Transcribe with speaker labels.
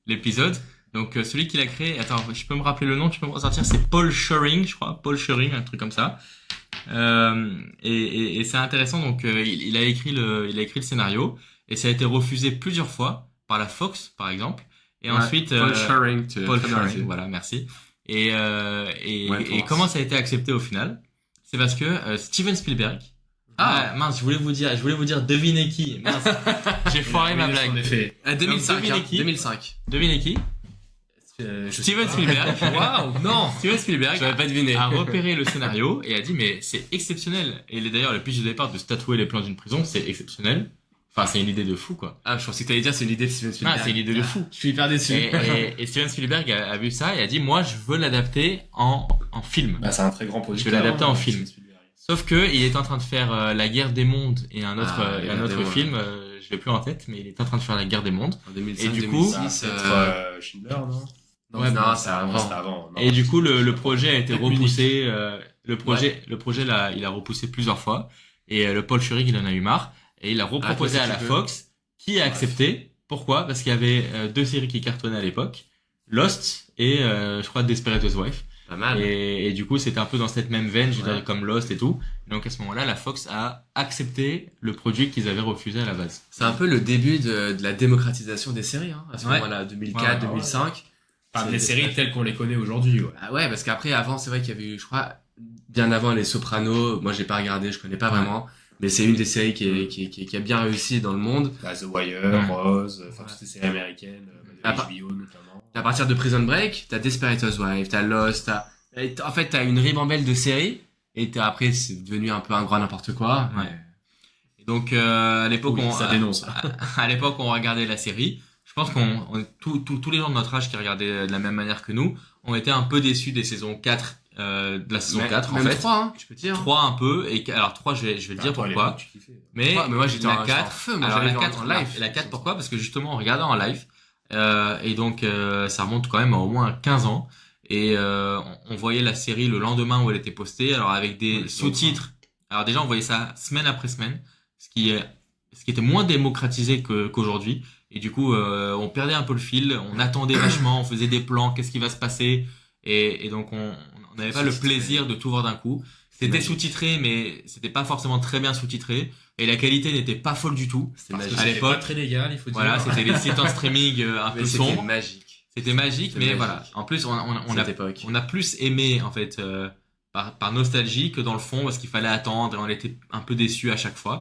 Speaker 1: l'épisode. Donc celui qui l'a créé, attends, je peux me rappeler le nom, tu peux me ressortir, c'est Paul Schering, je crois, Paul Schering, un truc comme ça. Et c'est intéressant, donc il a écrit le scénario et ça a été refusé plusieurs fois par la Fox, par exemple. Et ensuite,
Speaker 2: Paul Schering, tu
Speaker 1: Paul
Speaker 2: très bien
Speaker 1: Schering,
Speaker 2: dit.
Speaker 1: voilà, merci.
Speaker 2: Ouais,
Speaker 1: Et comment ça a été accepté au final? C'est parce que Steven Spielberg. Ah mince, je voulais vous dire, devinez qui. Mince, j'ai foiré ma blague.
Speaker 3: En effet.
Speaker 2: 2005,
Speaker 1: devinez
Speaker 2: hein,
Speaker 1: qui
Speaker 2: 2005.
Speaker 1: Devinez qui? Steven Spielberg.
Speaker 3: Waouh, non.
Speaker 1: Steven Spielberg
Speaker 2: J'aurais pas deviné.
Speaker 1: a repéré le scénario et a dit mais c'est exceptionnel. Et d'ailleurs le pitch de départ de se tatouer les plans d'une prison, c'est exceptionnel. Enfin c'est une idée de fou quoi.
Speaker 2: Ah, je pensais que t'allais dire c'est une idée de Steven
Speaker 1: Ah,
Speaker 2: Spielberg.
Speaker 1: c'est une idée de fou.
Speaker 3: Je suis hyper déçu.
Speaker 1: Et Steven Spielberg a vu ça et a dit moi je veux l'adapter en film.
Speaker 3: Bah, c'est un très grand producteur.
Speaker 1: Je vais l'adapter en film.
Speaker 3: Steven Spielberg.
Speaker 1: Sauf que il est en train de faire La Guerre des Mondes et un autre
Speaker 2: Ah, La Guerre des Mondes.
Speaker 1: film, je l'ai plus en tête, mais il est en train de faire La Guerre des Mondes.
Speaker 2: En 2005,
Speaker 1: Et du coup,
Speaker 2: 2006,
Speaker 3: Peut-être Schindler, non?
Speaker 2: ouais, non, c'est avant.
Speaker 3: C'était avant. Non,
Speaker 1: Et du coup le projet a été
Speaker 3: Peut-être
Speaker 1: repoussé. Le projet là, il a repoussé plusieurs fois et le Paul Schurig il en a eu marre et il a reproposé
Speaker 2: toi,
Speaker 1: à
Speaker 2: si
Speaker 1: la
Speaker 2: tu veux.
Speaker 1: Fox qui a accepté. Pourquoi? Parce qu'il y avait deux séries qui cartonnaient à l'époque, Lost et je crois Desperate Housewives.
Speaker 2: Pas mal.
Speaker 1: Et du coup, c'était un peu dans cette même veine, je veux
Speaker 2: Ouais.
Speaker 1: dire, comme Lost et tout. Donc à ce moment-là, la Fox a accepté le produit qu'ils avaient refusé à la base.
Speaker 2: C'est un peu le début de la démocratisation des séries, hein, à ce
Speaker 1: Ouais.
Speaker 2: moment-là, 2004,
Speaker 1: Ouais, ouais,
Speaker 2: 2005.
Speaker 3: Enfin,
Speaker 2: C'est
Speaker 3: les
Speaker 2: des
Speaker 3: séries
Speaker 2: séries.
Speaker 3: telles qu'on les connaît aujourd'hui, ouais.
Speaker 2: Ah ouais, parce qu'après, avant, c'est vrai qu'il y avait eu, je crois, bien avant les Sopranos. Moi, j'ai pas regardé, je connais pas vraiment. Mais c'est une des séries qui a bien réussi dans le monde.
Speaker 3: Bah, The Wire,
Speaker 1: Ouais.
Speaker 3: Rose, enfin,
Speaker 2: Ouais.
Speaker 3: toutes ces séries américaines,
Speaker 2: Ah,
Speaker 3: de
Speaker 2: bah.
Speaker 3: HBO notamment.
Speaker 2: À partir de Prison Break, t'as Desperate Housewives, t'as Lost, en fait, t'as une ribambelle de séries. Et après, c'est devenu un peu un grand n'importe quoi.
Speaker 1: Ouais. Et donc à l'époque,
Speaker 3: Oui, ça dénonce.
Speaker 1: à l'époque, on regardait la série. Je pense tous les gens de notre âge qui regardaient de la même manière que nous ont été un peu déçus des saisons 4, de la saison 4 en
Speaker 2: même
Speaker 1: fait.
Speaker 2: 3, hein, je peux te dire.
Speaker 1: 3 un peu alors 3 je vais le dire
Speaker 3: Toi, à
Speaker 1: pourquoi.
Speaker 3: l'époque, tu kiffais.
Speaker 1: Mais,
Speaker 2: Ouais, mais moi, j'étais
Speaker 1: la
Speaker 2: en
Speaker 1: 4,
Speaker 2: feu, moi,
Speaker 1: alors
Speaker 2: j'avais
Speaker 1: la
Speaker 2: vu
Speaker 1: 4
Speaker 2: en live.
Speaker 1: La 4 pourquoi? Parce que justement on regardait en live et donc ça remonte quand même à au moins 15 ans et on voyait la série le lendemain où elle était postée alors avec des
Speaker 3: Ouais,
Speaker 1: sous-titres. Alors déjà on voyait ça semaine après semaine, ce qui était moins démocratisé qu'aujourd'hui et du coup on perdait un peu le fil, on attendait vachement, on faisait des plans, qu'est-ce qui va se passer et donc on n'avait pas le
Speaker 2: Sous-titré.
Speaker 1: plaisir de tout voir d'un coup. C'était
Speaker 2: magique.
Speaker 1: sous-titré, mais c'était pas forcément très bien sous-titré. Et la qualité n'était pas folle du tout.
Speaker 2: C'était
Speaker 3: Parce que
Speaker 2: magique.
Speaker 1: À
Speaker 3: c'était
Speaker 1: l'époque,
Speaker 3: pas très légal, il faut dire.
Speaker 1: Voilà, c'était les sites en streaming un
Speaker 2: Mais
Speaker 1: peu
Speaker 2: c'était
Speaker 1: sombres.
Speaker 2: magique.
Speaker 1: C'était magique,
Speaker 2: C'était
Speaker 1: mais
Speaker 2: magique.
Speaker 1: voilà. En plus,
Speaker 2: Cette époque.
Speaker 1: on a plus aimé, en fait, par nostalgie que dans le fond, parce qu'il fallait attendre et on était un peu déçus à chaque fois.